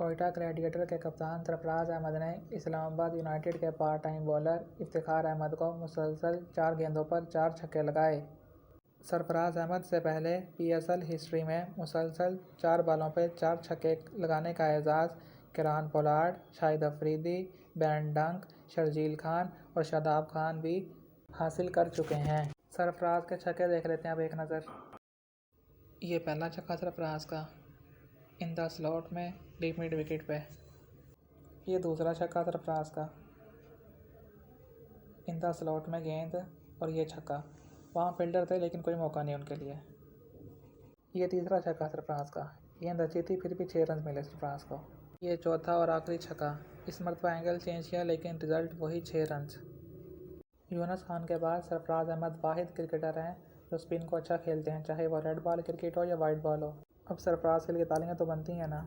Quetta gladiator के कप्तान सरफराज अहमद ने इस्लामाबाद यूनाइटेड के part time bowler Iftikhar Ahmed को मुसलसल 4 गेंदों पर 4 छक्के लगाए। सरफराज अहमद से पहले पीएसएल हिस्ट्री में मुसलसल 4 बॉलों पर 4 छक्के लगाने का एजाज़ किरान पोलार्ड, शाहिद अफरीदी, बेन डंक, शर्जील खान और शादाब खान भी हासिल कर चुके हैं। सरफराज के छक्के देख लेते हैं अब एक नज़र। ये पहला छक्का सरफराज का इन द स्लॉट में डीप मिड विकेट पे। ये दूसरा छक्का सरफराज का इन द स्लॉट में गेंद और ये छक्का। वहाँ फील्डर थे लेकिन कोई मौका नहीं उनके लिए। ये तीसरा छक्का सरफराज का, गेंद अच्छी थी फिर भी 6 रन मिले सरफराज को। ये चौथा और आखिरी छक्का, इस मरतबा एंगल चेंज किया लेकिन रिजल्ट वही 6 रन। यूनुस खान के बाद सरफराज अहमद वाहिद क्रिकेटर हैं जो स्पिन को अच्छा खेलते हैं, चाहे वो रेड बॉल क्रिकेट हो या वाइट बॉल हो। अब सरफराज के लिए तालियां तो बनती हैं ना।